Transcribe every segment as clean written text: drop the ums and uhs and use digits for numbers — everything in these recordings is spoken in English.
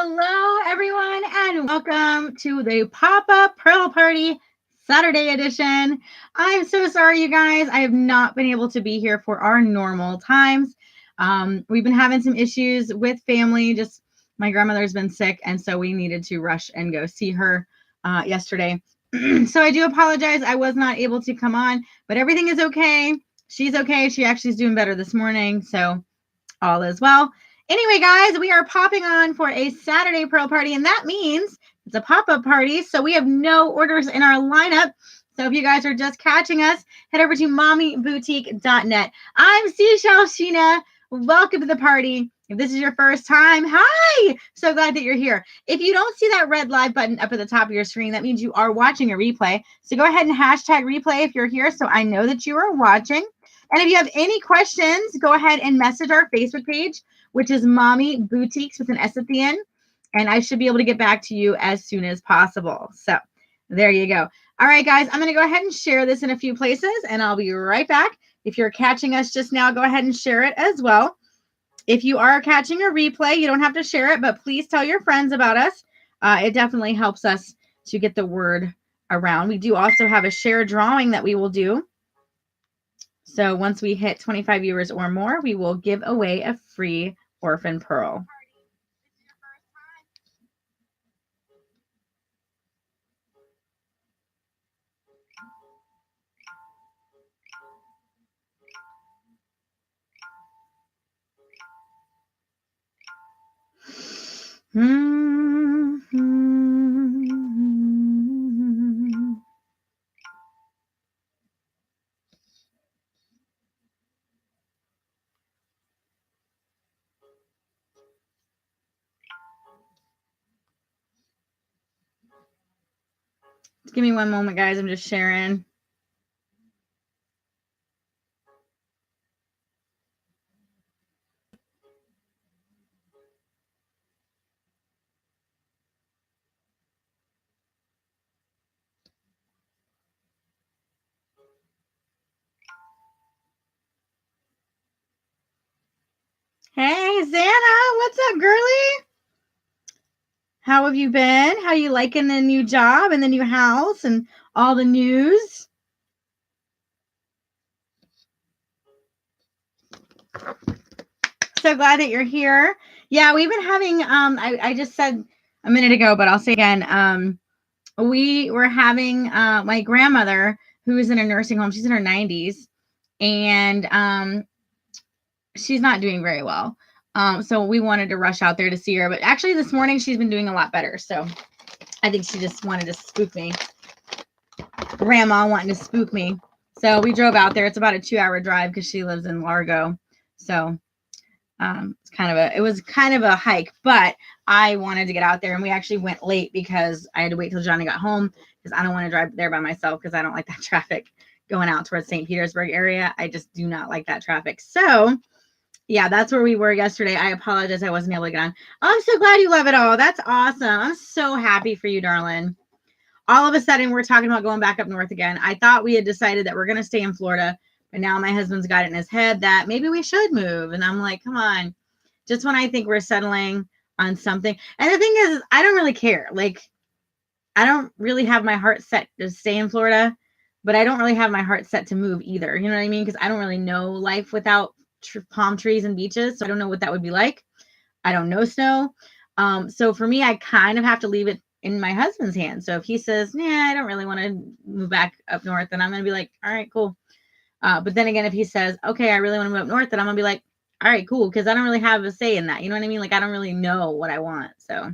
Hello, everyone, and welcome to the Pop-Up Pearl Party Saturday edition. I'm so sorry, you guys. I have not been able to be here for our normal times. We've been having some issues with family. Just my grandmother's been sick, and so we needed to rush and go see her yesterday. So I do apologize. I was not able to come on, but everything is okay. She's okay. She actually is doing better this morning, so all is well. Anyway, guys, we are popping on for a Saturday Pearl Party, and that means it's a pop-up party, so we have no orders in our lineup. So if you guys are just catching us, head over to mommyboutique.net. I'm Seashell Sheena. Welcome to the party. If this is your first time, hi! So glad that you're here. If you don't see that red live button up at the top of your screen, that means you are watching a replay. So go ahead and hashtag replay if you're here so I know that you are watching. And if you have any questions, go ahead and message our Facebook page, which is Mommy Boutiques with an S at the end. And I should be able to get back to you as soon as possible. So there you go. All right, guys, I'm going to go ahead and share this in a few places, and I'll be right back. If you're catching us just now, go ahead and share it as well. If you are catching a replay, you don't have to share it, but please tell your friends about us. It definitely helps us to get the word around. We do also have a share drawing that we will do. So once we hit 25 viewers or more, we will give away a free orphan pearl. Give me one moment, guys. I'm just sharing. Hey, Xana, what's up, girly? How have you been? How you liking the new job and the new house and all the news? So glad that you're here. Yeah, we've been having, I just said a minute ago, but I'll say again, we were having my grandmother, who is in a nursing home. She's in her 90s, and she's not doing very well. So we wanted to rush out there to see her. But actually, this morning, she's been doing a lot better. So I think she just wanted to spook me. Grandma wanting to spook me. So we drove out there. It's about a 2-hour drive because she lives in Largo. So it was kind of a hike, but I wanted to get out there, and we actually went late because I had to wait till Johnny got home because I don't want to drive there by myself because I don't like that traffic going out towards St. Petersburg area. I just do not like that traffic. So yeah, that's where we were yesterday. I apologize I wasn't able to get on. Oh, I'm so glad you love it all. That's awesome. I'm so happy for you, darling. All of a sudden, we're talking about going back up north again. I thought we had decided that we're going to stay in Florida, but now my husband's got it in his head that maybe we should move. And I'm like, come on. Just when I think we're settling on something. And the thing is, I don't really care. Like, I don't really have my heart set to stay in Florida, but I don't really have my heart set to move either. You know what I mean? Because I don't really know life without palm trees and beaches. So I don't know what that would be like. I don't know snow. So for me, I kind of have to leave it in my husband's hands. So if he says, yeah, I don't really want to move back up north, then I'm going to be like, all right, cool. But then again, if he says, okay, I really want to move up north, then I'm going to be like, all right, cool. Because I don't really have a say in that. You know what I mean? Like, I don't really know what I want. So.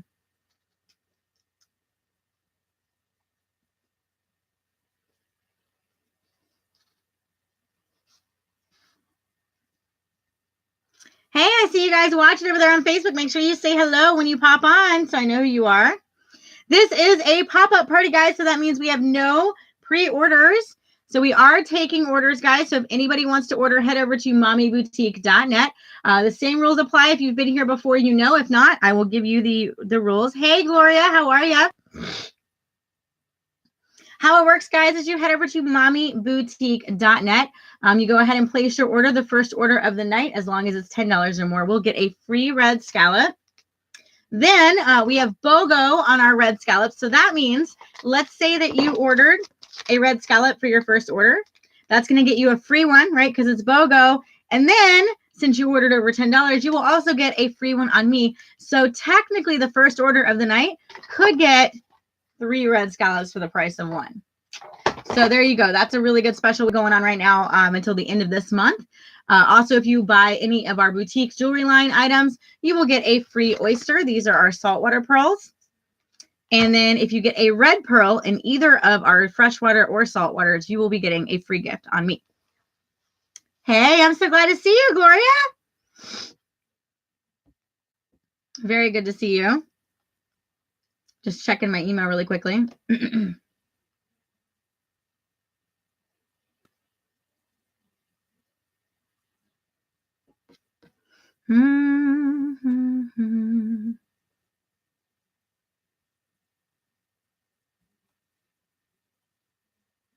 Hey, I see you guys watching over there on Facebook. Make sure you say hello when you pop on so I know who you are. This is a pop-up party, guys, so that means we have no pre-orders. So we are taking orders, guys. So if anybody wants to order, head over to mommyboutique.net. The same rules apply. If you've been here before, you know. If not, I will give you the rules. Hey, Gloria, how are you? How it works, guys, is you head over to mommyboutique.net. You go ahead and place your order, the first order of the night, as long as it's $10 or more. We'll get a free red scallop. Then we have BOGO on our red scallops. So that means, let's say that you ordered a red scallop for your first order. That's going to get you a free one, right? Because it's BOGO. And then since you ordered over $10, you will also get a free one on me. So technically the first order of the night could get 3 red scallops for the price of 1. So there you go. That's a really good special going on right now until the end of this month. Also, if you buy any of our boutique jewelry line items, you will get a free oyster. These are our saltwater pearls. And then if you get a red pearl in either of our freshwater or saltwaters, you will be getting a free gift on me. Hey, I'm so glad to see you, Gloria. Very good to see you. Just checking my email really quickly.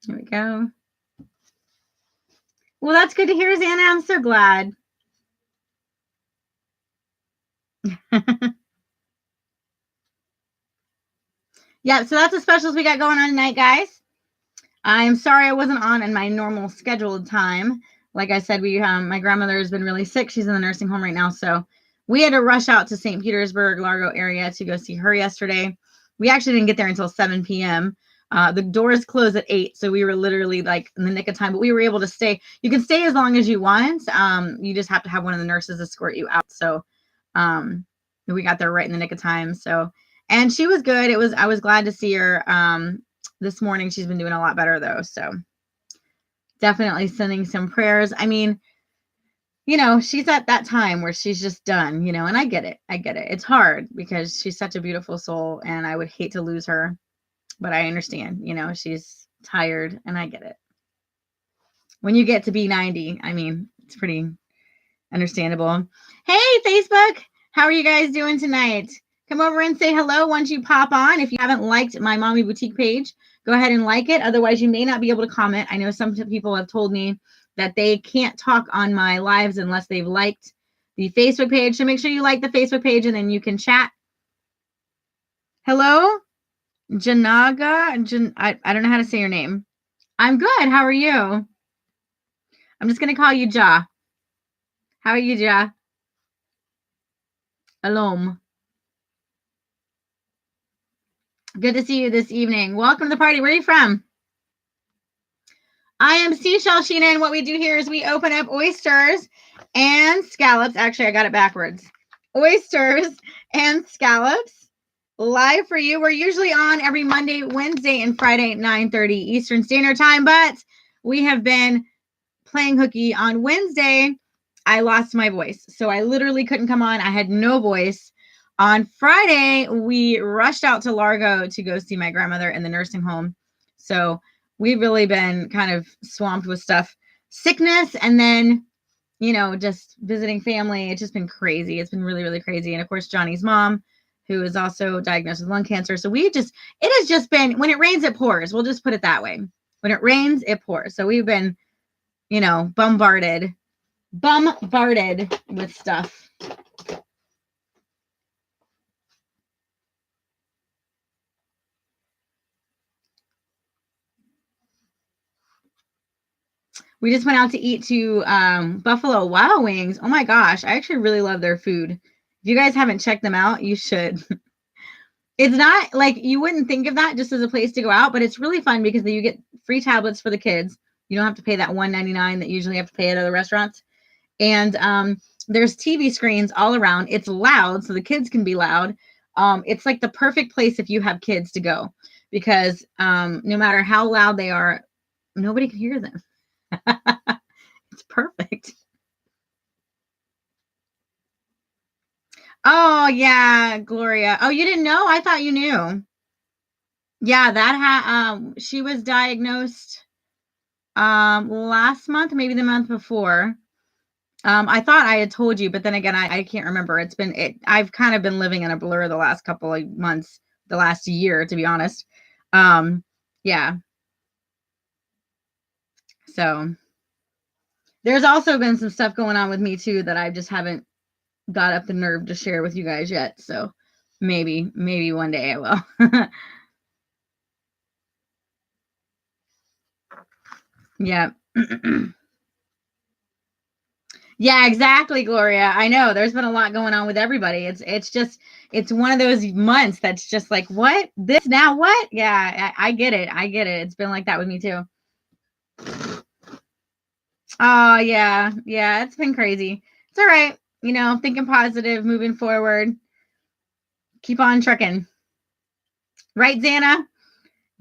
Here we go. Well, that's good to hear, Xana. I'm so glad. Yeah, so that's the specials we got going on tonight, guys. I'm sorry I wasn't on in my normal scheduled time. Like I said, my grandmother has been really sick. She's in the nursing home right now. So we had to rush out to St. Petersburg, Largo area to go see her yesterday. We actually didn't get there until 7 p.m. The doors closed at 8. So we were literally like in the nick of time, but we were able to stay. You can stay as long as you want. You just have to have one of the nurses escort you out. So we got there right in the nick of time. So, and she was good. I was glad to see her. This morning, she's been doing a lot better though. So definitely sending some prayers. I mean, you know, she's at that time where she's just done, you know, and I get it. I get it. It's hard because she's such a beautiful soul and I would hate to lose her, but I understand, you know, she's tired and I get it. When you get to be 90, I mean, it's pretty understandable. Hey, Facebook, how are you guys doing tonight? Come over and say hello once you pop on. If you haven't liked my Mommy Boutique page, go ahead and like it. Otherwise, you may not be able to comment. I know some people have told me that they can't talk on my lives unless they've liked the Facebook page. So make sure you like the Facebook page and then you can chat. Hello, Janaga. I don't know how to say your name. I'm good. How are you? I'm just going to call you Ja. How are you, Ja? Alom. Good to see you this evening. Welcome to the party. Where are you from? I am Seashell Sheena, and what we do here is we open up oysters and scallops. Actually, I got it backwards. Oysters and scallops live for you. We're usually on every Monday, Wednesday, and Friday at 9:30 Eastern Standard Time, but we have been playing hooky on Wednesday. I lost my voice, so I literally couldn't come on. I had no voice. On Friday, we rushed out to Largo to go see my grandmother in the nursing home. So we've really been kind of swamped with stuff, sickness, and then, you know, just visiting family. It's just been crazy. It's been really, really crazy. And of course, Johnny's mom, who is also diagnosed with lung cancer. So it has just been, when it rains, it pours. We'll just put it that way. When it rains, it pours. So we've been, you know, bombarded with stuff. We just went out to eat to Buffalo Wild Wings. Oh my gosh, I actually really love their food. If you guys haven't checked them out, you should. It's not like, you wouldn't think of that just as a place to go out, but it's really fun because you get free tablets for the kids. You don't have to pay that $1.99 that you usually have to pay at other restaurants. And there's TV screens all around. It's loud, so the kids can be loud. It's like the perfect place if you have kids to go, because no matter how loud they are, nobody can hear them. It's perfect. Oh yeah, Gloria. Oh, you didn't know? I thought you knew. Yeah, she was diagnosed last month, maybe the month before. I thought I had told you, but then again, I can't remember. I've kind of been living in a blur the last couple of months, the last year, to be honest. Yeah. So there's also been some stuff going on with me too that I just haven't got up the nerve to share with you guys yet. So Maybe one day I will. Yeah. Yeah, exactly, Gloria. I know there's been a lot going on with everybody. It's one of those months that's just like, what? This now what? Yeah, I get it. I get it. It's been like that with me too. Oh, yeah. Yeah, it's been crazy. It's all right. Thinking positive, moving forward. Keep on trucking. Right, Xana?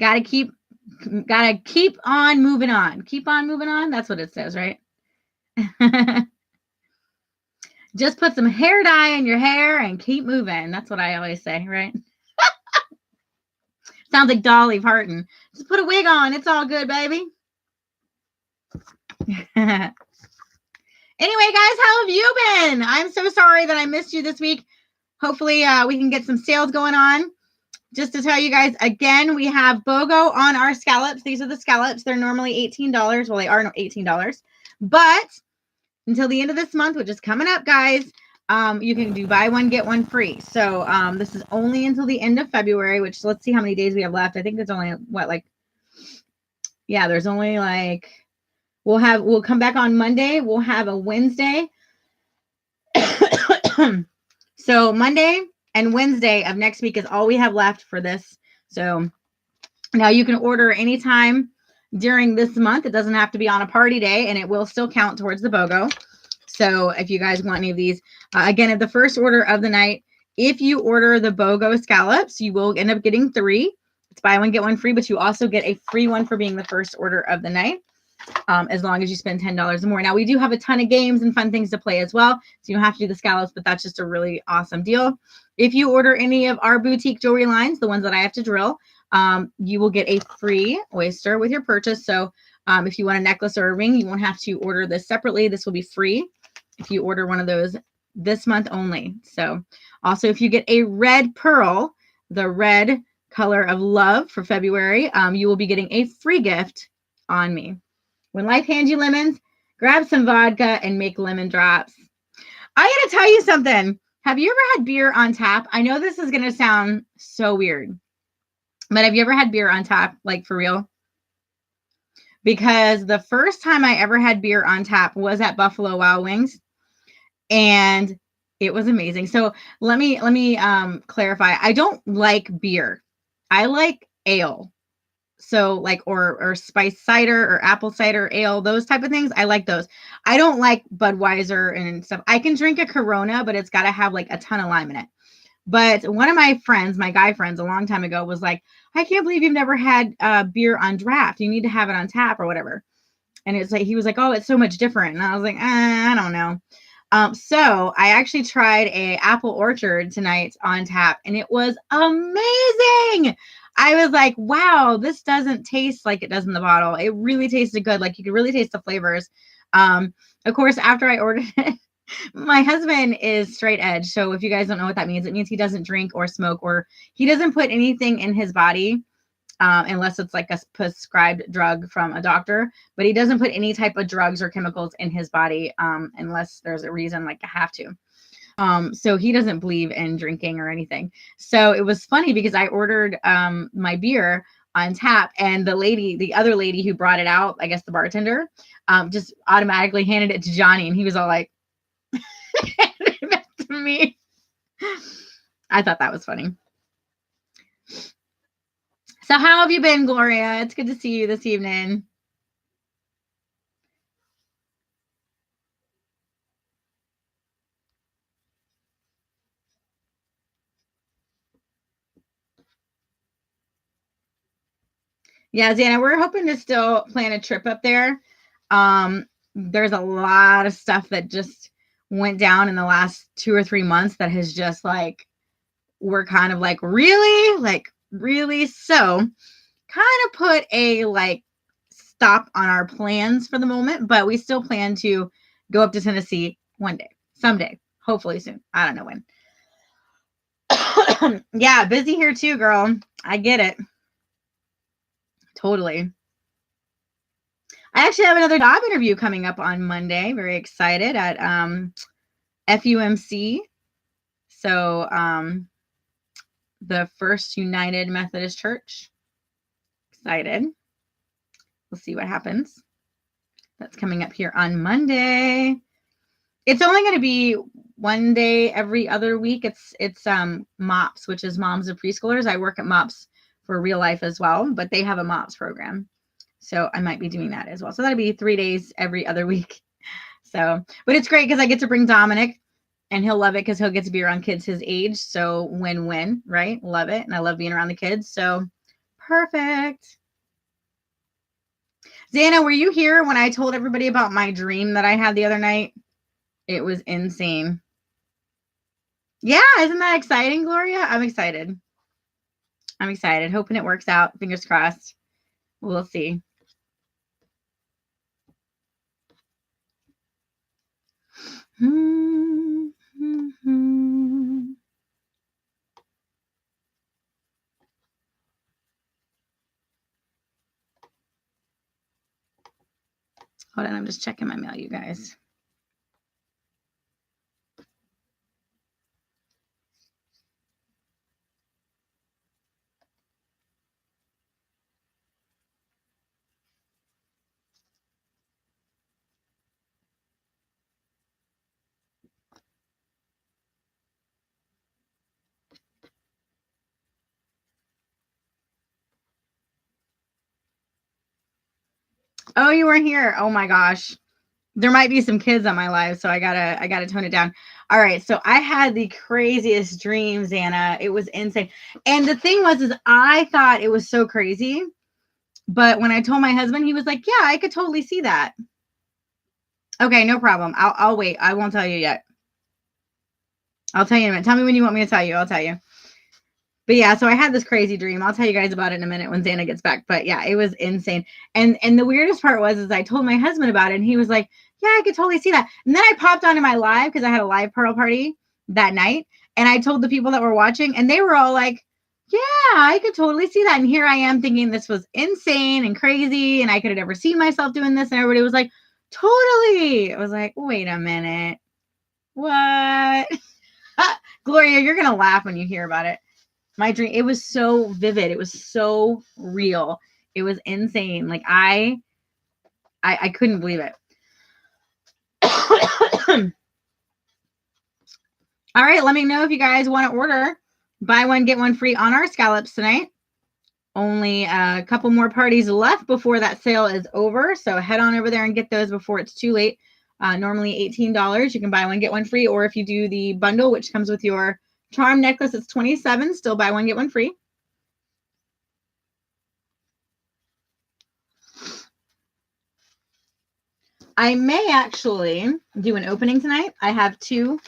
Gotta keep on moving on. Keep on moving on. That's what it says, right? Just put some hair dye in your hair and keep moving. That's what I always say, right? Sounds like Dolly Parton. Just put a wig on. It's all good, baby. Anyway, guys, how have you been? I'm so sorry that I missed you this week. Hopefully, we can get some sales going on. Just to tell you guys again, we have BOGO on our scallops. These are the scallops. They're normally $18. Well, they are $18. But until the end of this month, which is coming up, guys, you can do buy one, get one free. So this is only until the end of February, which let's see how many days we have left. I think it's only there's only we'll come back on Monday. We'll have a Wednesday. So Monday and Wednesday of next week is all we have left for this. So now you can order anytime during this month. It doesn't have to be on a party day, and it will still count towards the BOGO. So if you guys want any of these, again, at the first order of the night, if you order the BOGO scallops, you will end up getting 3. It's buy one, get one free, but you also get a free one for being the first order of the night, as long as you spend $10 or more. Now, we do have a ton of games and fun things to play as well, so you don't have to do the scallops, but that's just a really awesome deal. If you order any of our boutique jewelry lines, the ones that I have to drill, you will get a free oyster with your purchase. So if you want a necklace or a ring, you won't have to order this separately. This will be free if you order one of those this month only. So also, if you get a red pearl, the red color of love for February, you will be getting a free gift on me. When life hands you lemons, grab some vodka and make lemon drops. I got to tell you something. Have you ever had beer on tap? I know this is going to sound so weird, but have you ever had beer on tap, like for real? Because the first time I ever had beer on tap was at Buffalo Wild Wings, and it was amazing. So let me clarify. I don't like beer. I like ale. So like or spice cider or apple cider ale, those type of things. I like those. I don't like Budweiser and stuff. I can drink a Corona, but it's got to have like a ton of lime in it. But one of my friends, my guy friends, a long time ago was like, I can't believe you've never had beer on draft. You need to have it on tap or whatever. And it's like, he was like, oh, it's so much different. And I was like, I don't know. So I actually tried a Apple Orchard tonight on tap, and it was amazing. I was like, wow, this doesn't taste like it does in the bottle. It really tasted good. Like you could really taste the flavors. Of course, after I ordered it, my husband is straight edge. So if you guys don't know what that means, it means he doesn't drink or smoke, or he doesn't put anything in his body unless it's like a prescribed drug from a doctor. But he doesn't put any type of drugs or chemicals in his body unless there's a reason, like I have to. So he doesn't believe in drinking or anything. So it was funny because I ordered my beer on tap, and the other lady who brought it out, I guess the bartender, just automatically handed it to Johnny, and he was all like, handed it back to me. I thought that was funny. So how have you been, Gloria? It's good to see you this evening. Yeah, Xana, we're hoping to still plan a trip up there. There's a lot of stuff that just went down in the last 2 or 3 months that has just like, we're kind of like, really? So kind of put a like stop on our plans for the moment, but we still plan to go up to Tennessee one day, someday, hopefully soon. I don't know when. Yeah, busy here too, girl. I get it. Totally. I actually have another job interview coming up on Monday. Very excited at FUMC. So the First United Methodist Church. Excited. We'll see what happens. That's coming up here on Monday. It's only going to be one day every other week. It's MOPS, which is Moms of Preschoolers. I work at MOPS for real life as well, but they have a MOPS program. So I might be doing that as well. So that'll be 3 days every other week. So, but it's great because I get to bring Dominic and he'll love it because he'll get to be around kids his age. So win-win, right? Love it. And I love being around the kids. So perfect. Xana, were you here when I told everybody about my dream that I had the other night? It was insane. Yeah, isn't that exciting, Gloria? I'm excited. I'm excited. Hoping it works out. Fingers crossed. We'll see. Hold on, I'm just checking my mail, you guys. Oh, you weren't here. Oh my gosh. There might be some kids on my live, so I gotta tone it down. All right, so I had the craziest dreams, Anna. It was insane. And the thing was, is I thought it was so crazy, but when I told my husband, he was like, "Yeah, I could totally see that." Okay, no problem. I'll wait. I won't tell you yet. I'll tell you in a minute. Tell me when you want me to tell you. I'll tell you. But yeah, so I had this crazy dream. I'll tell you guys about it in a minute when Xana gets back. But yeah, it was insane. And the weirdest part was I told my husband about it, and he was like, "Yeah, I could totally see that." And then I popped onto my live because I had a live Pearl party that night, and I told the people that were watching, and they were all like, "Yeah, I could totally see that." And here I am thinking this was insane and crazy, and I could have never seen myself doing this, and everybody was like, "Totally." I was like, "Wait a minute, what?" Gloria, you're gonna laugh when you hear about it. My dream, it was so vivid. It was so real. It was insane. Like I couldn't believe it. All right, let me know if you guys want to order. Buy one, get one free on our scallops tonight. Only a couple more parties left before that sale is over. So head on over there and get those before it's too late. Normally $18. You can buy one, get one free. Or if you do the bundle, which comes with your charm necklace, it's $27. Still buy one, get one free. I may actually do an opening tonight. I have 2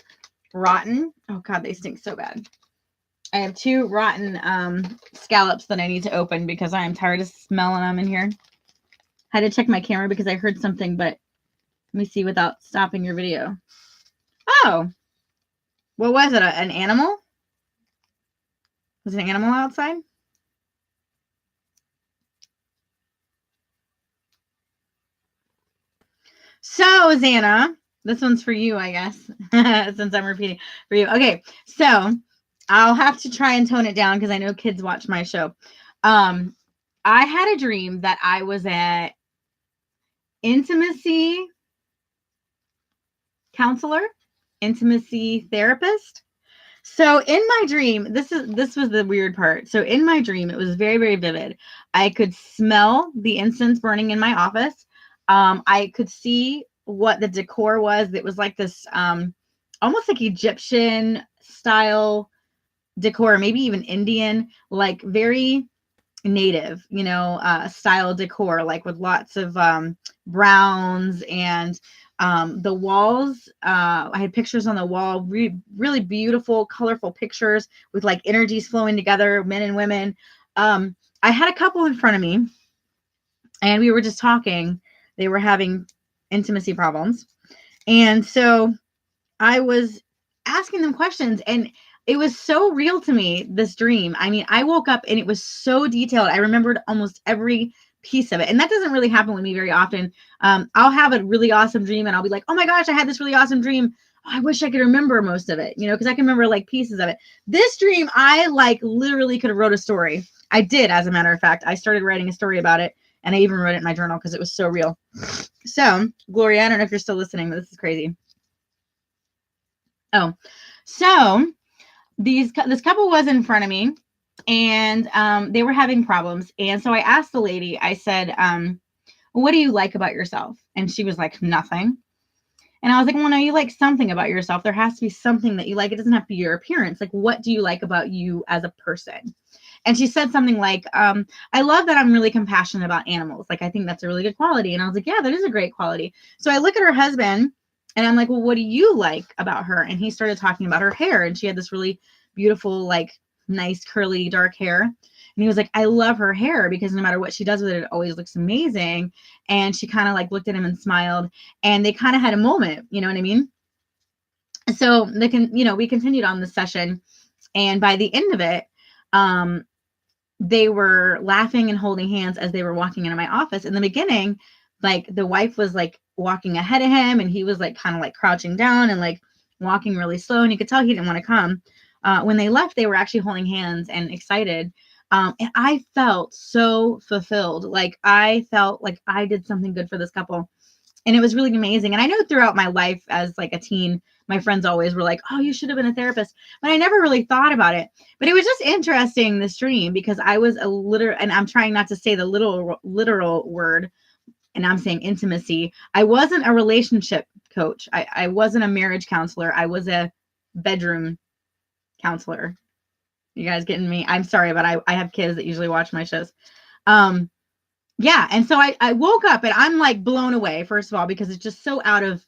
rotten. Oh God, they stink so bad. I have 2 rotten scallops that I need to open because I am tired of smelling them in here. I had to check my camera because I heard something, but let me see without stopping your video. Oh, what was it? An animal? Was an animal outside? So, Xana, this one's for you, I guess, since I'm repeating for you. Okay, so I'll have to try and tone it down because I know kids watch my show. I had a dream that I was at intimacy counselor, intimacy therapist. So in my dream, this was the weird part. So in my dream, it was very, very vivid. I could smell the incense burning in my office. I could see what the decor was. It was like this almost like Egyptian style decor, maybe even Indian, like very native, style decor, like with lots of browns and the walls. I had pictures on the wall, really beautiful, colorful pictures with like energies flowing together, men and women. I had a couple in front of me and we were just talking. They were having intimacy problems. And so I was asking them questions, and it was so real to me, this dream. I mean, I woke up and it was so detailed. I remembered almost every piece of it. And that doesn't really happen with me very often. I'll have a really awesome dream and I'll be like, "Oh my gosh, I had this really awesome dream I wish I could remember most of it, because I can remember like pieces of it. This dream, I like literally could have wrote a story. I did, as a matter of fact. I started writing a story about it, and I even wrote it in my journal because it was so real. So, Gloria, I don't know if you're still listening, but this is crazy. Oh, so this couple was in front of me, and they were having problems. And so I asked the lady, I said, what do you like about yourself? And she was like, nothing. And I was like, well, no, you like something about yourself. There has to be something that you like. It doesn't have to be your appearance. Like, what do you like about you as a person? And she said something like, I love that I'm really compassionate about animals. Like, I think that's a really good quality. And I was like, yeah, that is a great quality. So I look at her husband and I'm like, well, what do you like about her? And he started talking about her hair. And she had this really beautiful, like nice, curly, dark hair. And he was like, I love her hair because no matter what she does with it, it always looks amazing. And she kind of like looked at him and smiled, and they kind of had a moment, you know what I mean? So we continued on the session, and by the end of it, they were laughing and holding hands as they were walking into my office. In the beginning, like the wife was like walking ahead of him, and he was like kind of like crouching down and like walking really slow, and you could tell he didn't want to come. When they left, they were actually holding hands and excited. And I felt so fulfilled. Like I felt like I did something good for this couple. And it was really amazing. And I know throughout my life as like a teen, my friends always were like, oh, you should have been a therapist. But I never really thought about it. But it was just interesting, this dream, because I was and I'm trying not to say the literal word, and I'm saying intimacy. I wasn't a relationship coach. I wasn't a marriage counselor. I was a bedroom counselor. You guys getting me? I'm sorry, but I have kids that usually watch my shows. Yeah. And so I woke up and I'm like blown away, first of all, because it's just so out of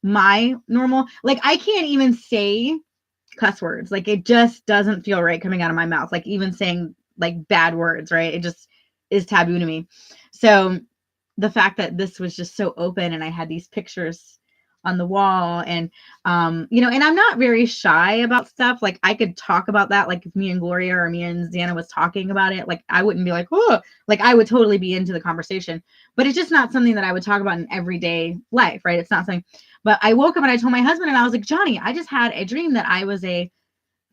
my normal, like I can't even say cuss words. Like it just doesn't feel right coming out of my mouth. Like even saying like bad words, right? It just is taboo to me. So the fact that this was just so open and I had these pictures on the wall, and and I'm not very shy about stuff. Like I could talk about that, like if me and Gloria or me and Xana was talking about it, like I wouldn't be like, oh, like I would totally be into the conversation, but it's just not something that I would talk about in everyday life, right? It's not something. But I woke up and I told my husband, and I was like, Johnny, I just had a dream that I was a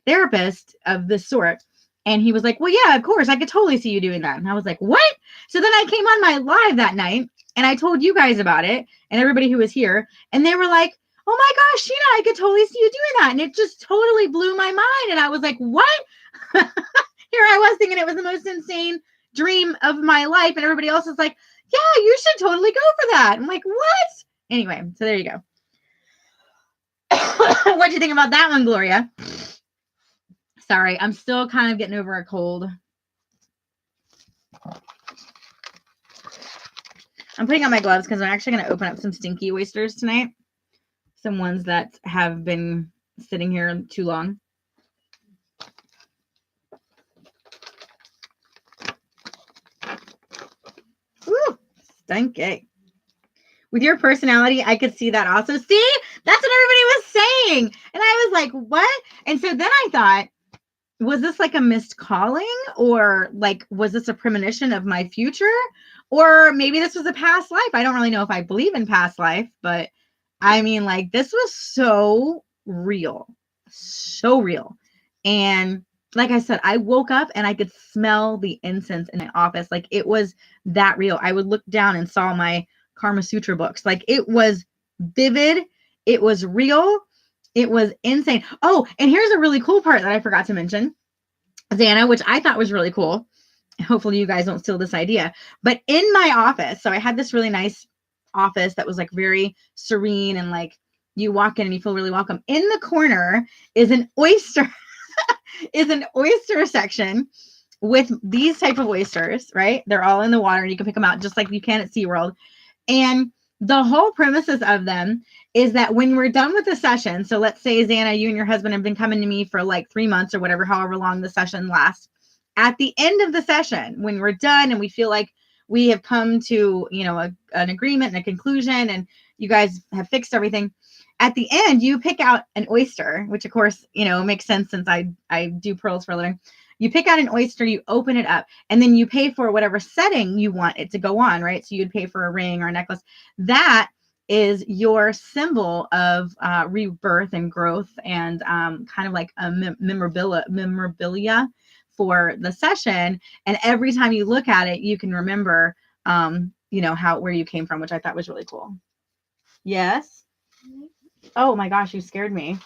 therapist of this sort. And he was like, well, yeah, of course, I could totally see you doing that. And I was like, what? So then I came on my live that night and I told you guys about it and everybody who was here. And they were like, oh my gosh, Sheena, I could totally see you doing that. And it just totally blew my mind. And I was like, what? Here I was thinking it was the most insane dream of my life. And everybody else is like, yeah, you should totally go for that. I'm like, what? Anyway, so there you go. What'd you think about that one, Gloria? Sorry, I'm still kind of getting over a cold. I'm putting on my gloves because I'm actually going to open up some stinky oysters tonight. Some ones that have been sitting here too long. Ooh, stinky. With your personality, I could see that also. See, that's what everybody was saying. And I was like, what? And so then I thought, was this like a missed calling, or like, was this a premonition of my future? Or maybe this was a past life. I don't really know if I believe in past life, but I mean, like, this was so real. And like I said, I woke up and I could smell the incense in my office. Like it was that real. I would look down and saw my Karma Sutra books. Like it was vivid. It was real. It was insane. Oh, and here's a really cool part that I forgot to mention, Xana, which I thought was really cool. Hopefully you guys don't steal this idea. But in my office, so I had this really nice office that was like very serene, and like you walk in and you feel really welcome. In the corner is an oyster section with these type of oysters, right? They're all in the water and you can pick them out just like you can at SeaWorld. And the whole premises of them is that when we're done with the session, so let's say, Xana, you and your husband have been coming to me for like 3 months or whatever, however long the session lasts. At the end of the session, when we're done and we feel like we have come to, an agreement and a conclusion, and you guys have fixed everything, at the end, you pick out an oyster, which of course, makes sense since I do pearls for a living. You pick out an oyster, you open it up, and then you pay for whatever setting you want it to go on, right? So you'd pay for a ring or a necklace. That is your symbol of rebirth and growth, and kind of like a memorabilia for the session. And every time you look at it, you can remember, you know, where you came from, which I thought was really cool. Yes. Oh my gosh, you scared me.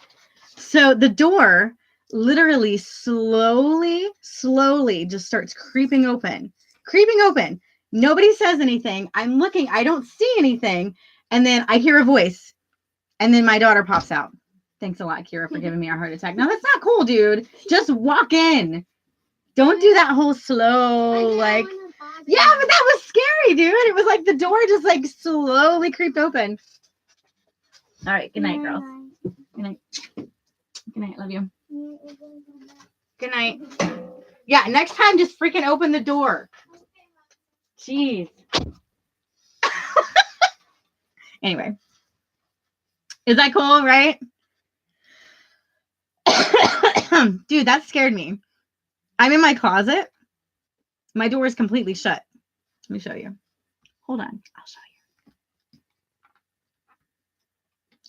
So the door literally slowly just starts creeping open. Nobody says anything. I'm looking, I don't see anything. And then I hear a voice. And then my daughter pops out. Thanks a lot, Kira, for giving me a heart attack. No, that's not cool, dude. Just walk in. Don't do that whole slow, like, yeah, but that was scary, dude. It was like the door just like slowly creeped open. All right. Good night, girls. Good night. Good night. Love you. Good night. Yeah, next time, just freaking open the door. Jeez. Anyway. Is that cool, right? Dude, that scared me. I'm in my closet. My door is completely shut. Let me show you. Hold on. I'll show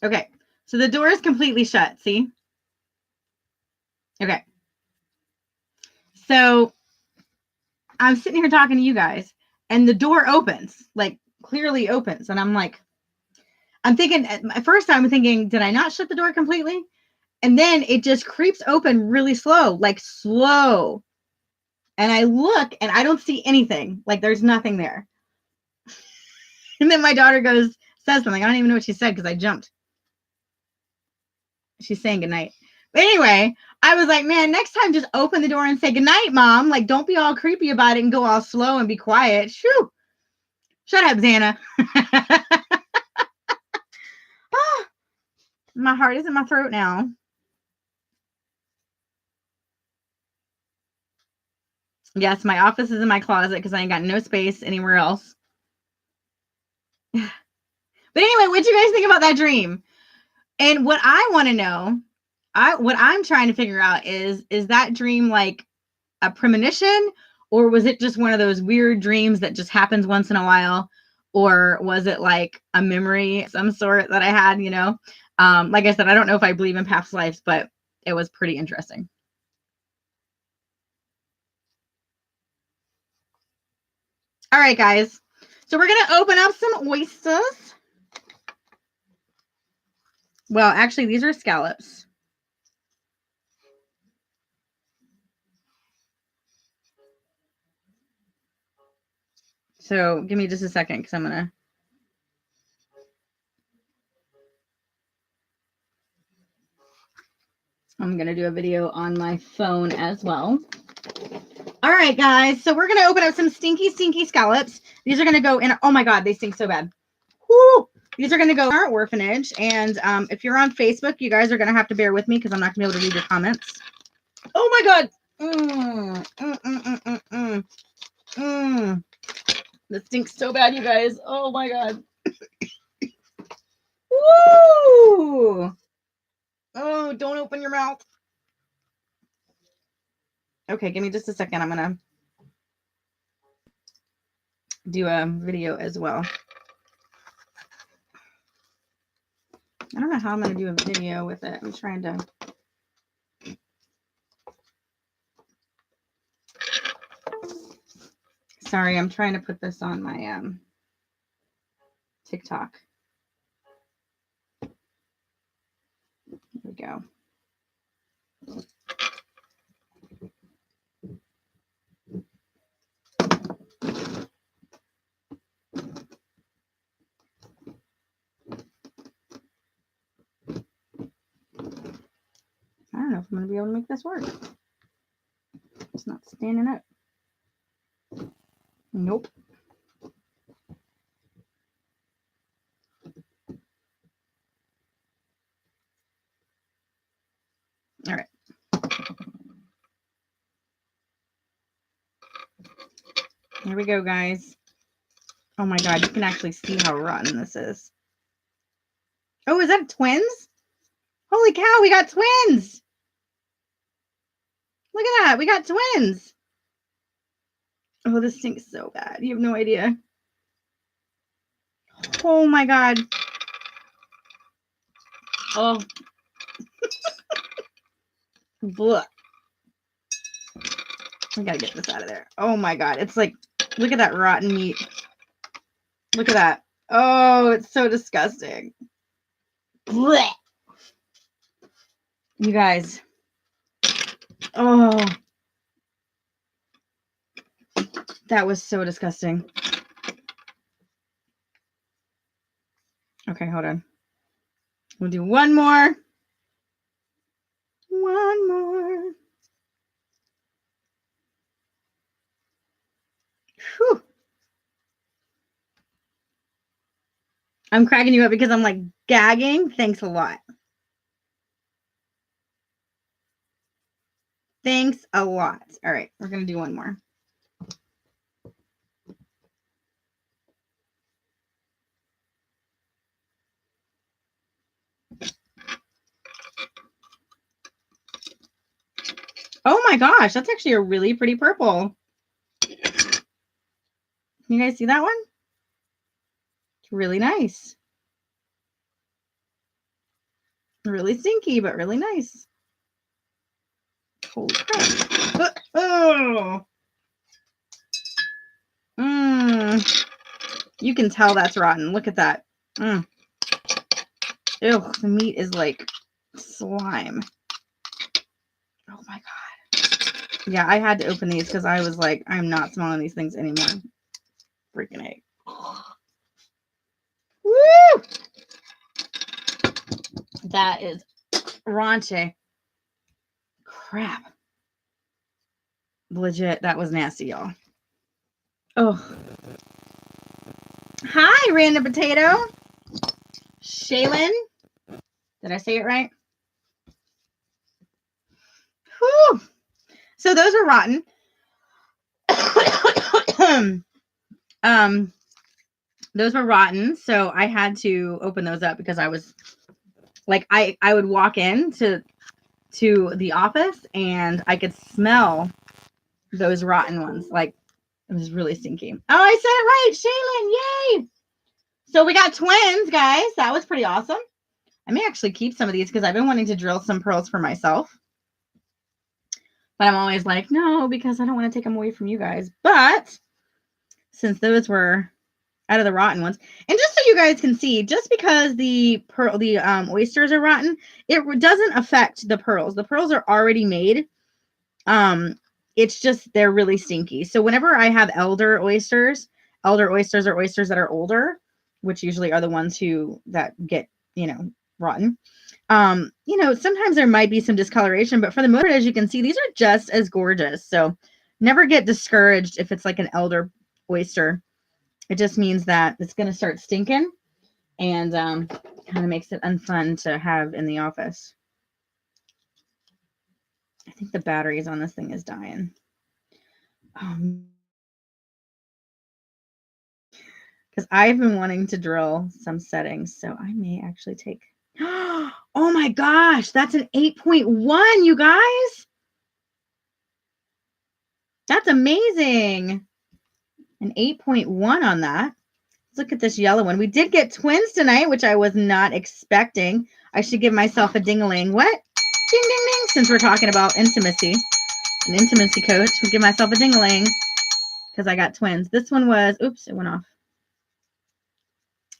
you. Okay. So the door is completely shut. See? Okay. So I'm sitting here talking to you guys, and the door opens, like clearly opens. And I'm like, I'm thinking, at first I'm thinking, did I not shut the door completely? And then it just creeps open really slow, like slow. And I look and I don't see anything. Like there's nothing there. And then my daughter says something. I don't even know what she said because I jumped. She's saying goodnight. But anyway, I was like, man, next time just open the door and say goodnight, Mom. Like, don't be all creepy about it and go all slow and be quiet. Shoo. Shut up, Xana. Oh, my heart is in my throat now. Yes, my office is in my closet because I ain't got no space anywhere else. But anyway, what do you guys think about that dream? And what I want to know, what I'm trying to figure out is that dream like a premonition, or was it just one of those weird dreams that just happens once in a while? Or was it like a memory of some sort that I had, you know? Like I said, I don't know if I believe in past lives, but it was pretty interesting. All right, guys. So we're going to open up some oysters. Well, actually, these are scallops. So give me just a second because I'm going to do a video on my phone as well. All right, guys. So we're going to open up some stinky scallops. These are going to go in. Oh, my God. They stink so bad. Woo! These are going to go in our orphanage. And if you're on Facebook, you guys are going to have to bear with me because I'm not going to be able to read your comments. Oh, my God. This stinks so bad, you guys. Oh, my God. Woo! Oh, don't open your mouth. Okay, give me just a second. I'm going to do a video as well. I don't know how I'm going to do a video with it. I'm trying to. Sorry, I'm trying to put this on my TikTok. There we go. I don't know if I'm going to be able to make this work. It's not standing up. Nope. All right. Here we go, guys. Oh my God, you can actually see how rotten this is. Oh, is that twins? Holy cow, we got twins. Look at that. We got twins. Oh, this stinks so bad. You have no idea. Oh my God. Oh. Blah. I gotta get this out of there. Oh my God. It's like, look at that rotten meat. Look at that. Oh, it's so disgusting. Blech. You guys. Oh. That was so disgusting. Okay, hold on. We'll do one more. One more. Whew. I'm cracking you up because I'm like gagging. Thanks a lot. Thanks a lot. All right, we're going to do one more. Oh my gosh, that's actually a really pretty purple. Can you guys see that one? It's really nice. Really stinky, but really nice. Holy crap. Oh. You can tell that's rotten. Look at that. Ew, the meat is like slime. Oh my God. Yeah, I had to open these because I was like, I'm not smelling these things anymore. Freaking egg. Woo! That is raunchy. Crap. Legit, that was nasty, y'all. Oh. Hi, Random Potato. Shaylin. Did I say it right? Whew. So those are rotten. Those were rotten. So I had to open those up because I was like, I would walk in to the office and I could smell those rotten ones. Like, it was really stinky. Oh, I said it right. Shaylin, yay. So we got twins, guys. That was pretty awesome. I may actually keep some of these because I've been wanting to drill some pearls for myself. But I'm always like, no, because I don't want to take them away from you guys. But since those were out of the rotten ones, and just so you guys can see, just because the oysters are rotten, it doesn't affect the pearls. The pearls are already made. It's just they're really stinky. So whenever I have elder oysters are oysters that are older, which usually are the ones that get, rotten. Sometimes there might be some discoloration, but for the most part, as you can see, these are just as gorgeous. So never get discouraged if it's like an elder oyster. It just means that it's going to start stinking and kind of makes it unfun to have in the office. I think the batteries on this thing is dying. Because I've been wanting to drill some settings, so I may actually take... Oh my gosh, that's an 8.1, you guys. That's amazing. An 8.1 on that. Let's look at this yellow one. We did get twins tonight, which I was not expecting. I should give myself a ding-a-ling. What? Ding, ding, ding. Since we're talking about intimacy. An intimacy coach. We'll give myself a ding-a-ling because I got twins. This one was... Oops, it went off.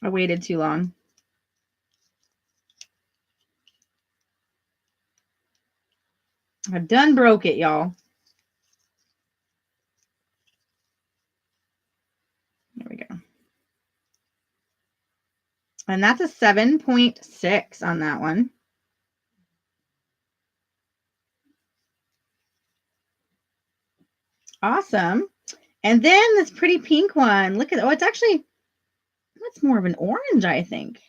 I waited too long. I done broke it, y'all. There we go. And that's a 7.6 on that one. Awesome. And then this pretty pink one. Look at, it's actually, that's more of an orange, I think.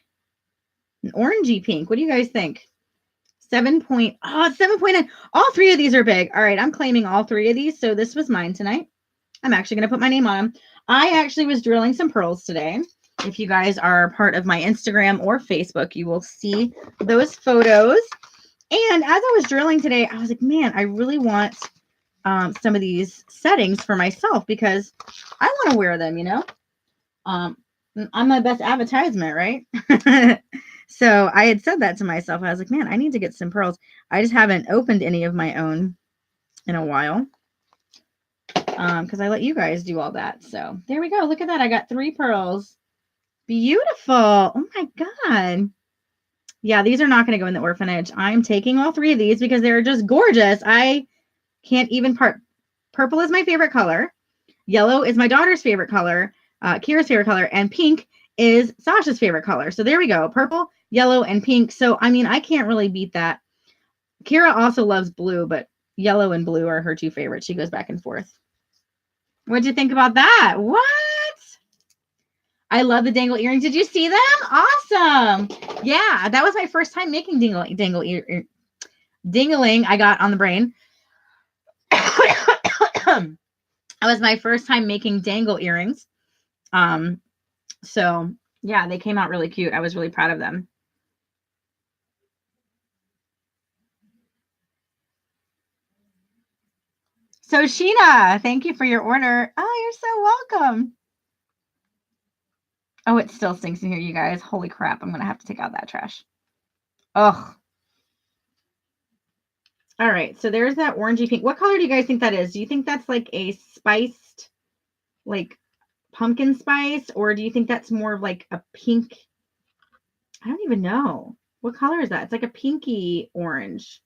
An orangey pink. What do you guys think? 7.9. All three of these are big. All right, I'm claiming all three of these. So this was mine tonight. I'm actually going to put my name on them. I actually was drilling some pearls today. If you guys are part of my Instagram or Facebook, you will see those photos. And as I was drilling today, I was like, man, I really want some of these settings for myself because I want to wear them, I'm my best advertisement, right? So I had said that to myself. I was like, man, I need to get some pearls. I just haven't opened any of my own in a while. Because I let you guys do all that. So there we go. Look at that. I got 3 pearls. Beautiful. Oh my God. Yeah, these are not going to go in the orphanage. I'm taking all 3 of these because they're just gorgeous. I can't even part. Purple is my favorite color. Yellow is my daughter's favorite color. Kira's favorite color. And pink is Sasha's favorite color. So there we go. Purple, yellow, and pink. So, I mean, I can't really beat that. Kira also loves blue, but yellow and blue are her 2 favorites. She goes back and forth. What'd you think about that? What? I love the dangle earrings. Did you see them? Awesome. Yeah, that was my first time making dingling. I got on the brain. That was my first time making dangle earrings. So yeah, they came out really cute. I was really proud of them. So Sheena, thank you for your order. Oh, you're so welcome. Oh, it still stinks in here, you guys. Holy crap. I'm going to have to take out that trash. Ugh. All right. So there's that orangey pink. What color do you guys think that is? Do you think that's like a spiced, like pumpkin spice? Or do you think that's more of like a pink? I don't even know. What color is that? It's like a pinky orange.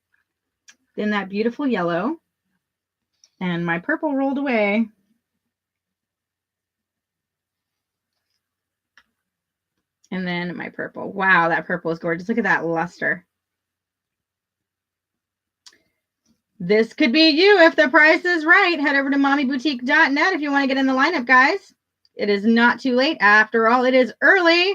Then that beautiful yellow. And my purple rolled away. And then my purple. Wow, that purple is gorgeous. Look at that luster. This could be you if the price is right. Head over to mommyboutique.net if you want to get in the lineup, guys. It is not too late. After all, it is early.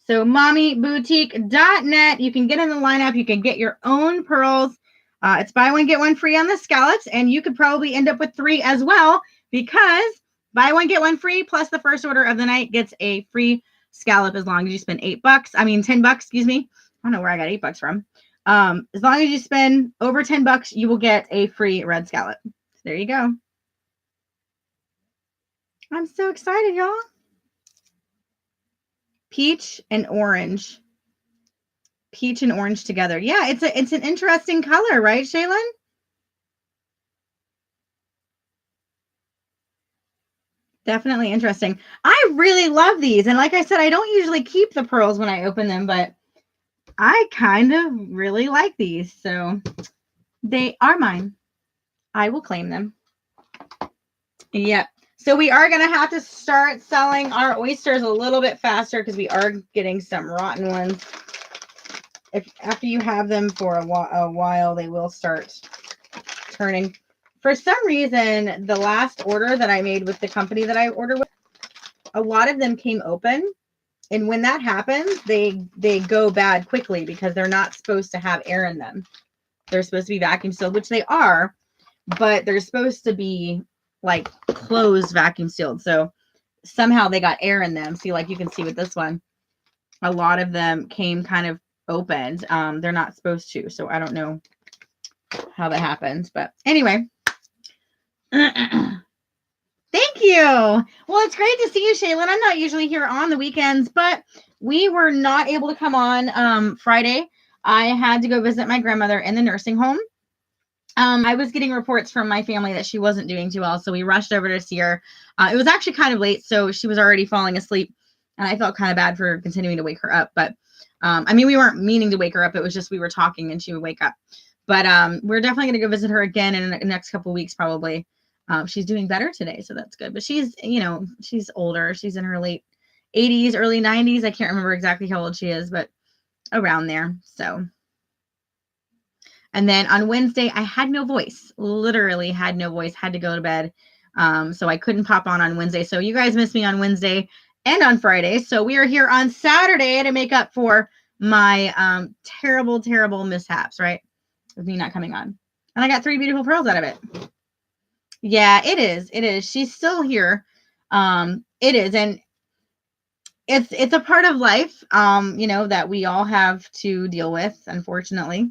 So mommyboutique.net. You can get in the lineup. You can get your own pearls. It's buy one, get one free on the scallops. And you could probably end up with 3 as well because buy one, get one free plus the first order of the night gets a free scallop as long as you spend $10, excuse me. I don't know where I got $8 from. As long as you spend over $10, you will get a free red scallop. There you go. I'm so excited, y'all. Peach and orange. Peach and orange together. Yeah, it's an interesting color, right, Shaylin? Definitely interesting. I really love these. And like I said, I don't usually keep the pearls when I open them, but I kind of really like these. So they are mine. I will claim them. Yep. So we are going to have to start selling our oysters a little bit faster because we are getting some rotten ones. After you have them for a while, they will start turning. For some reason, the last order that I made with the company that I ordered with, a lot of them came open. And when that happens, they go bad quickly because they're not supposed to have air in them. They're supposed to be vacuum sealed, which they are, but they're supposed to be like closed vacuum sealed. So somehow they got air in them. See, like you can see with this one, a lot of them came kind of opened. They're not supposed to. So I don't know how that happens. But anyway. Thank you. Well, it's great to see you, Shaylin. I'm not usually here on the weekends, but we were not able to come on Friday. I had to go visit my grandmother in the nursing home. I was getting reports from my family that she wasn't doing too well, so we rushed over to see her. It was actually kind of late, so she was already falling asleep, and I felt kind of bad for continuing to wake her up. But we weren't meaning to wake her up. It was just we were talking, and she would wake up. But we're definitely going to go visit her again in the next couple of weeks, probably. She's doing better today, so that's good. But she's, she's older. She's in her late 80s, early 90s. I can't remember exactly how old she is, but around there. So, and then on Wednesday, I had no voice. Literally had no voice. Had to go to bed. So I couldn't pop on Wednesday. So you guys missed me on Wednesday and on Friday. So we are here on Saturday to make up for my terrible, terrible mishaps, right? With me not coming on. And I got 3 beautiful pearls out of it. Yeah, it is. It is. She's still here. It is. And it's a part of life, that we all have to deal with, unfortunately.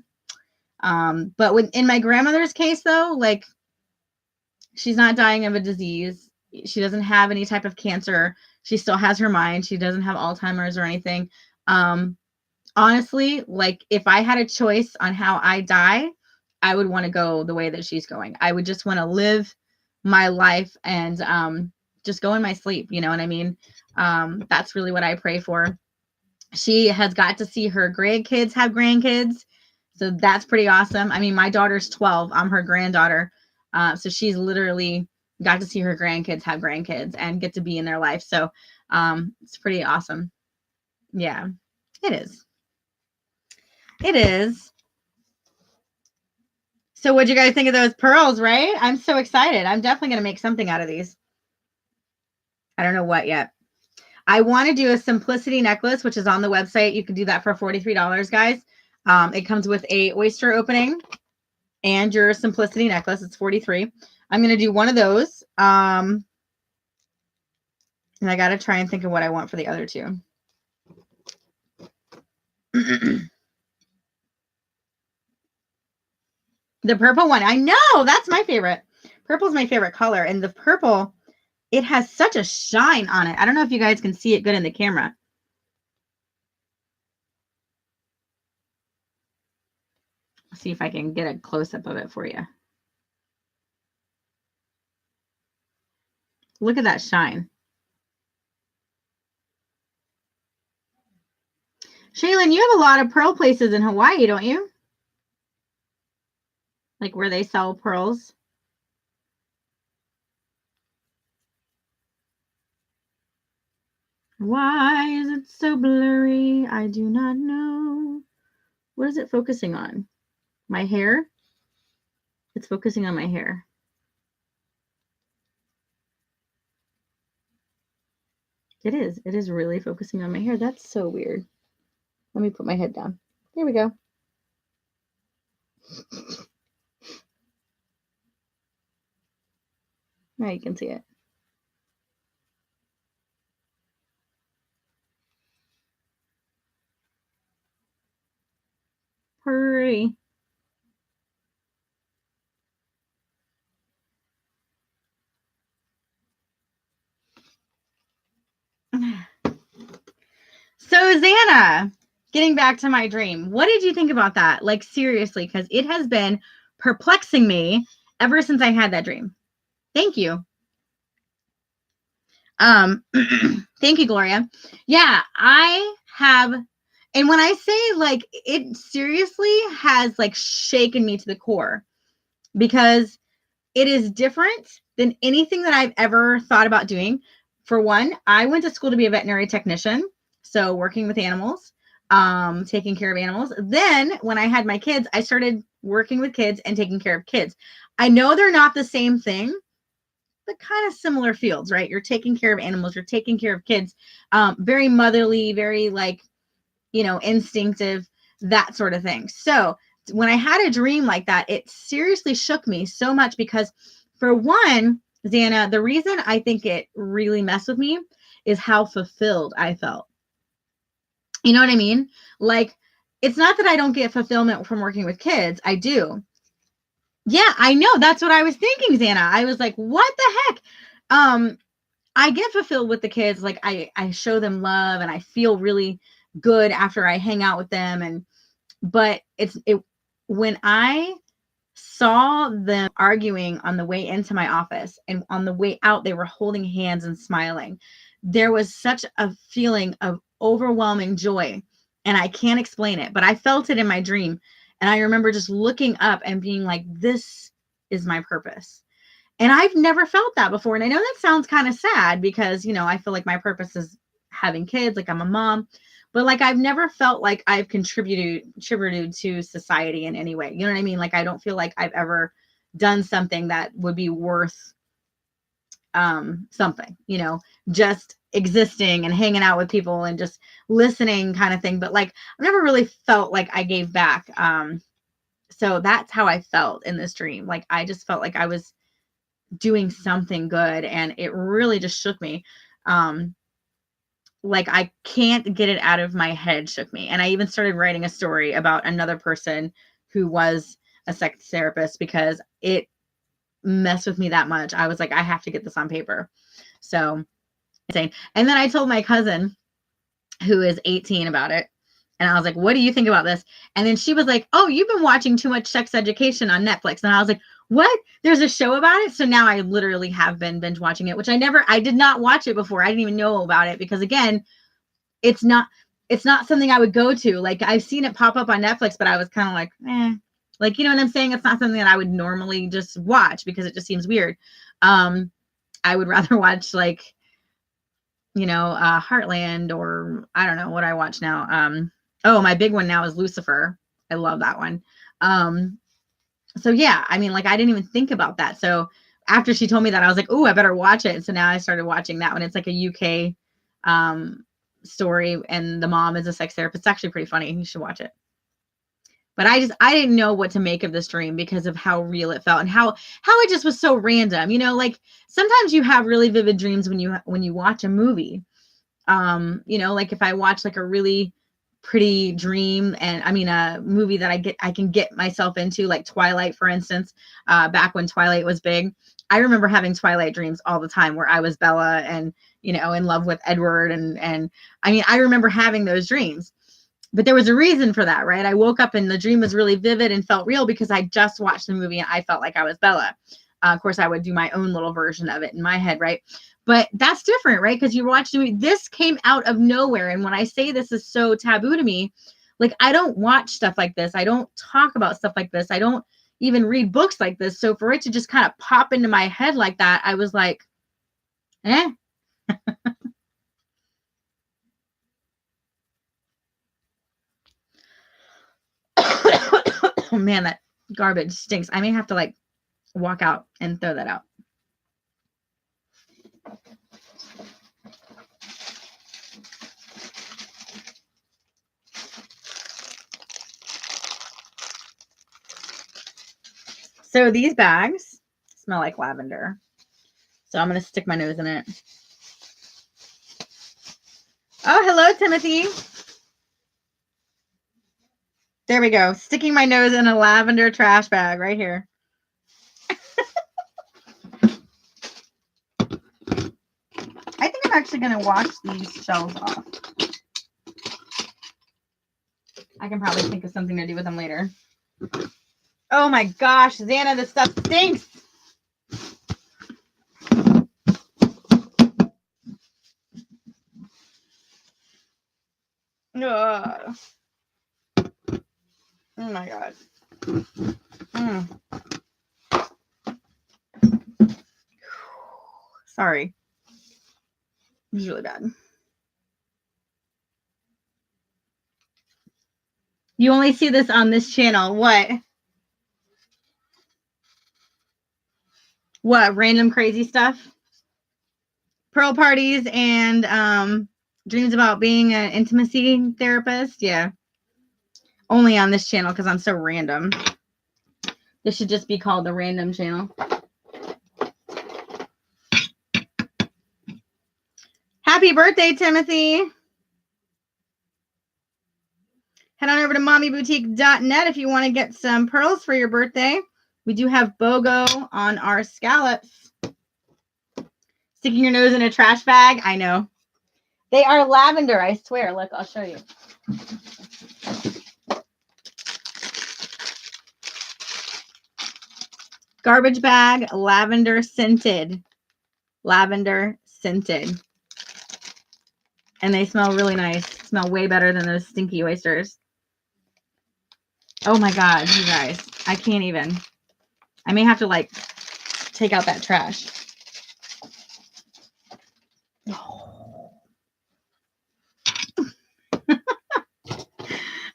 But in my grandmother's case, though, like, she's not dying of a disease. She doesn't have any type of cancer. She still has her mind. She doesn't have Alzheimer's or anything. honestly, like if I had a choice on how I die, I would want to go the way that she's going. I would just want to live my life and just go in my sleep. You know what I mean? That's really what I pray for. She has got to see her grandkids have grandkids. So that's pretty awesome. I mean, my daughter's 12. I'm her granddaughter. So she's literally got to see her grandkids have grandkids and get to be in their life. So it's pretty awesome. Yeah, it is. It is. So what'd you guys think of those pearls, right? I'm so excited. I'm definitely going to make something out of these. I don't know what yet. I want to do a simplicity necklace, which is on the website. You can do that for $43, guys. It comes with a oyster opening and your simplicity necklace. It's $43. I'm going to do one of those. And I got to try and think of what I want for the other two. The purple one. I know. That's my favorite. Purple's my favorite color. And the purple, it has such a shine on it. I don't know if you guys can see it good in the camera. Let's see if I can get a close-up of it for you. Look at that shine. Shaylin, you have a lot of pearl places in Hawaii, don't you? Like where they sell pearls. Why is it so blurry? I do not know. What is it focusing on? My hair? It's focusing on my hair. It is. It is really focusing on my hair. That's so weird. Let me put my head down. There we go. Now you can see it. Hurry. So, Xana, getting back to my dream, what did you think about that? Like, seriously, because it has been perplexing me ever since I had that dream. Thank you. Thank you, Gloria. Yeah, I have, and when I say like, it seriously has like shaken me to the core because it is different than anything that I've ever thought about doing. For one, I went to school to be a veterinary technician, so working with animals, taking care of animals. Then when I had my kids, I started working with kids and taking care of kids. I know they're not the same thing, but kind of similar fields, right? You're taking care of animals, you're taking care of kids, very motherly, very like, you know, instinctive, that sort of thing. So when I had a dream like that, it seriously shook me so much because for one, Xana, the reason I think it really messed with me is how fulfilled I felt. You know what I mean? Like, it's not that I don't get fulfillment from working with kids. I do. Yeah, I know. That's what I was thinking, Xana. I was like, what the heck? I get fulfilled with the kids. Like I show them love and I feel really good after I hang out with them. But when I saw them arguing on the way into my office and on the way out, they were holding hands and smiling. There was such a feeling of overwhelming joy. And I can't explain it, but I felt it in my dream. And I remember just looking up and being like, this is my purpose. And I've never felt that before. And I know that sounds kind of sad because, you know, I feel like my purpose is having kids, like I'm a mom, but like I've never felt like I've contributed to society in any way. You know what I mean? Like I don't feel like I've ever done something that would be worth something, you know, just existing and hanging out with people and just listening kind of thing. But like I've never really felt like I gave back. So that's how I felt in this dream. Like I just felt like I was doing something good and it really just shook me. Like I can't get it out of my head, shook me. And I even started writing a story about another person who was a sex therapist because it messed with me that much. I was like, I have to get this on paper. So insane. And then I told my cousin who is 18 about it. And I was like, what do you think about this? And then she was like, oh, you've been watching too much Sex Education on Netflix. And I was like, what? There's a show about it? So now I literally have been binge watching it, which I did not watch it before. I didn't even know about it because, again, it's not something I would go to. Like, I've seen it pop up on Netflix, but I was kind of like, like, you know what I'm saying? It's not something that I would normally just watch because it just seems weird. I would rather watch, like, Heartland, or I don't know what I watch now. Oh, my big one now is Lucifer. I love that one. So yeah, I mean, like, I didn't even think about that. So after she told me that, I was like, oh, I better watch it. So now I started watching that one. It's like a UK story, and the mom is a sex therapist. It's actually pretty funny. You should watch it. But I didn't know what to make of this dream because of how real it felt and how it just was so random. Like, sometimes you have really vivid dreams when you watch a movie. Like, if I watch like a really pretty dream, and I mean a movie that I can get myself into, like Twilight, for instance, back when Twilight was big. I remember having Twilight dreams all the time where I was Bella and, in love with Edward. And I mean, I remember having those dreams, but there was a reason for that, right? I woke up and the dream was really vivid and felt real because I just watched the movie and I felt like I was Bella. Of course, I would do my own little version of it in my head, right? But that's different, right? Because you watch the movie. This came out of nowhere. And when I say this is so taboo to me, like, I don't watch stuff like this. I don't talk about stuff like this. I don't even read books like this. So for it to just kind of pop into my head like that, I was like, eh. Oh man, that garbage stinks. I may have to, like, walk out and throw that out. So these bags smell like lavender. So I'm going to stick my nose in it. Oh, hello, Timothy. There we go. Sticking my nose in a lavender trash bag right here. I think I'm actually going to wash these shells off. I can probably think of something to do with them later. Oh my gosh, Xana, this stuff stinks. Ugh. Oh my god. Sorry. This is really bad. You only see this on this channel. What? What? Random crazy stuff? Pearl parties and dreams about being an intimacy therapist? Yeah. Only on this channel because I'm so random. This should just be called the random channel. Happy birthday, Timothy. Head on over to mommyboutique.net if you want to get some pearls for your birthday. We do have BOGO on our scallops. Sticking your nose in a trash bag? I know. They are lavender, I swear. Look, I'll show you. Garbage bag, lavender scented. Lavender scented. And they smell really nice. Smell way better than those stinky oysters. Oh my god, you guys. I can't even. I may have to, like, take out that trash.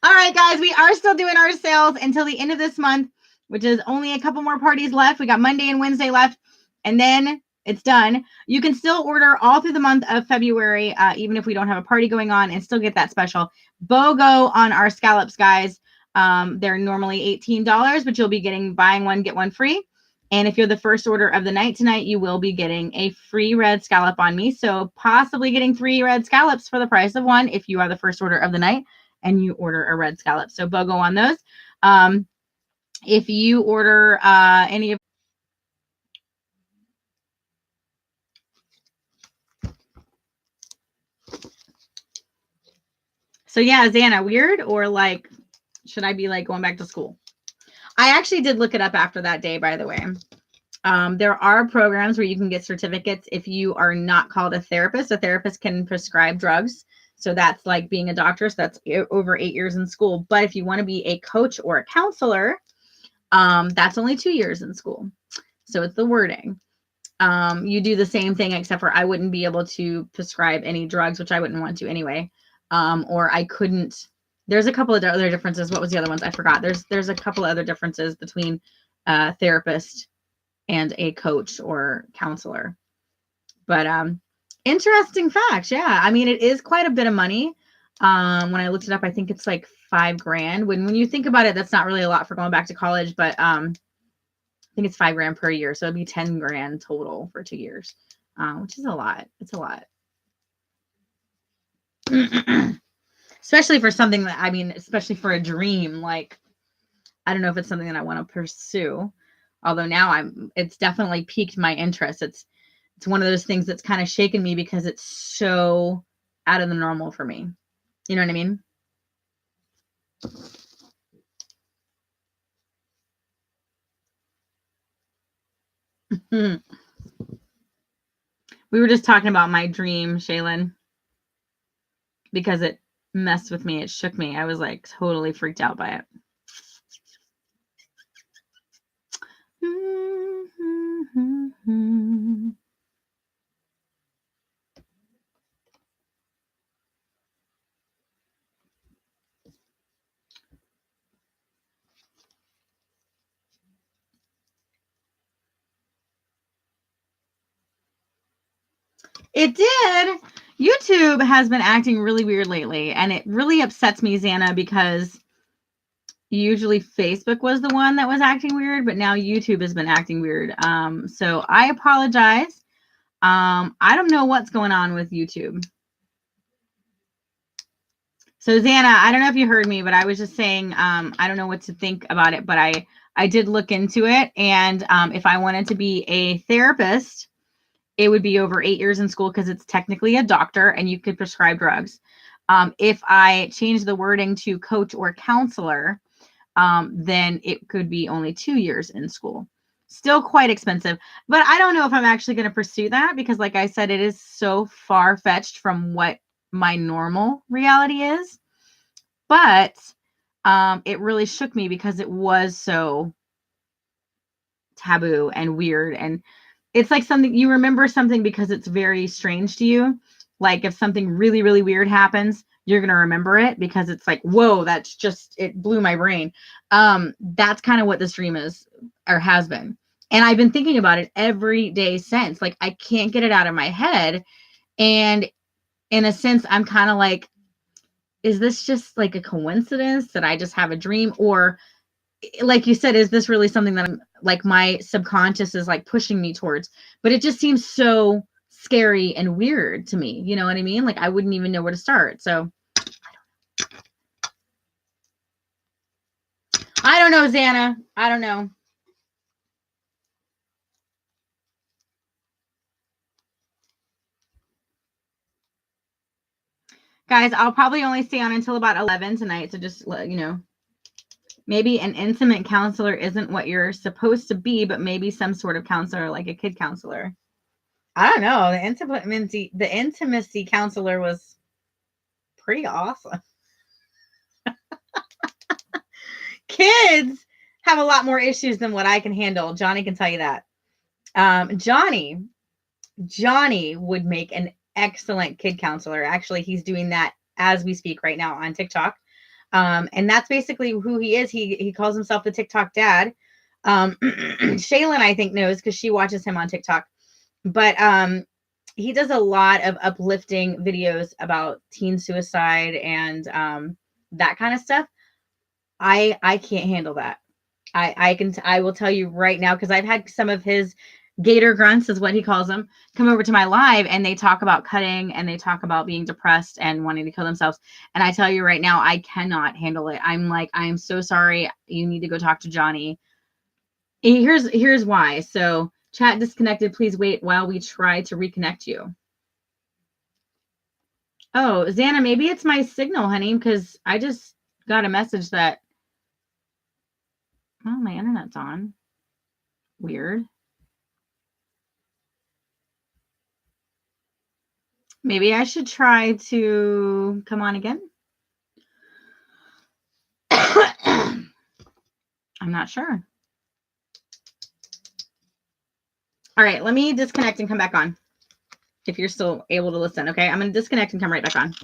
All right, guys, we are still doing our sales until the end of this month, which is only a couple more parties left. We got Monday and Wednesday left, and then it's done. You can still order all through the month of February, even if we don't have a party going on, and still get that special BOGO on our scallops, guys. They're normally $18, but you'll be getting buying one, get one free. And if you're the first order of the night tonight, you will be getting a free red scallop on me. So possibly getting 3 red scallops for the price of 1 if you are the first order of the night and you order a red scallop. So BOGO on those. If you order any of So yeah, Xana, weird or like, should I be like going back to school? I actually did look it up after that day, by the way. There are programs where you can get certificates if you are not called a therapist. A therapist can prescribe drugs. So that's like being a doctor. So that's over 8 years in school. But if you want to be a coach or a counselor, that's only 2 years in school. So it's the wording. You do the same thing, except for I wouldn't be able to prescribe any drugs, which I wouldn't want to anyway. Or I couldn't. There's a couple of other differences. What was the other ones? I forgot. There's a couple of other differences between a therapist and a coach or counselor. But interesting facts. Yeah, I mean, it is quite a bit of money. When I looked it up, I think it's like $5,000. When you think about it, that's not really a lot for going back to college, but I think it's $5,000 per year, so it'd be $10,000 total for 2 years, which is a lot. It's a lot. Especially for something that, I mean, especially for a dream, like, I don't know if it's something that I want to pursue. Although now it's definitely piqued my interest. It's one of those things that's kind of shaken me because it's so out of the normal for me. You know what I mean? We were just talking about my dream, Shaylin, because it messed with me. It shook me. I was like totally freaked out by it. It did. YouTube has been acting really weird lately, and it really upsets me, Xana, because usually Facebook was the one that was acting weird, but now YouTube has been acting weird. So I apologize. I don't know what's going on with YouTube. So Xana, I don't know if you heard me, but I was just saying, I don't know what to think about it, but I did look into it. And if I wanted to be a therapist, it would be over 8 years in school because it's technically a doctor and you could prescribe drugs. If I change the wording to coach or counselor, then it could be only 2 years in school. Still quite expensive, but I don't know if I'm actually going to pursue that because, like I said, it is so far-fetched from what my normal reality is. But it really shook me because it was so taboo and weird, and it's like something you remember something because it's very strange to you. Like if something really, really weird happens, you're going to remember it because it's like, whoa, that's just, it blew my brain. That's kind of what this dream is or has been. And I've been thinking about it every day since. Like I can't get it out of my head. And in a sense, I'm kind of like, is this just like a coincidence that I just have a dream? Or like you said, is this really something that I'm like my subconscious is like pushing me towards? But it just seems so scary and weird to me. You know what I mean? Like I wouldn't even know where to start. So I don't know, Xana. I don't know. Guys, I'll probably only stay on until about 11 tonight. So just, you know, maybe an intimate counselor isn't what you're supposed to be, but maybe some sort of counselor, like a kid counselor. I don't know. The intimacy counselor was pretty awesome. Kids have a lot more issues than what I can handle. Johnny can tell you that. Johnny would make an excellent kid counselor. Actually, he's doing that as we speak right now on TikTok. And that's basically who he is. He calls himself the TikTok dad. Shaylin, I think, knows because she watches him on TikTok. But he does a lot of uplifting videos about teen suicide and that kind of stuff. I can't handle that. I will tell you right now, because I've had some of his gator grunts is what he calls them come over to my live, and they talk about cutting and they talk about being depressed and wanting to kill themselves. And I tell you right now, I cannot handle it. I'm like, I'm so sorry. You need to go talk to Johnny. Here's why. So chat disconnected. Please wait while we try to reconnect you. Oh, Xana, maybe it's my signal, honey, because I just got a message that, oh, my internet's on. Weird. Maybe I should try to come on again. I'm not sure. All right, let me disconnect and come back on if you're still able to listen. Okay, I'm going to disconnect and come right back on.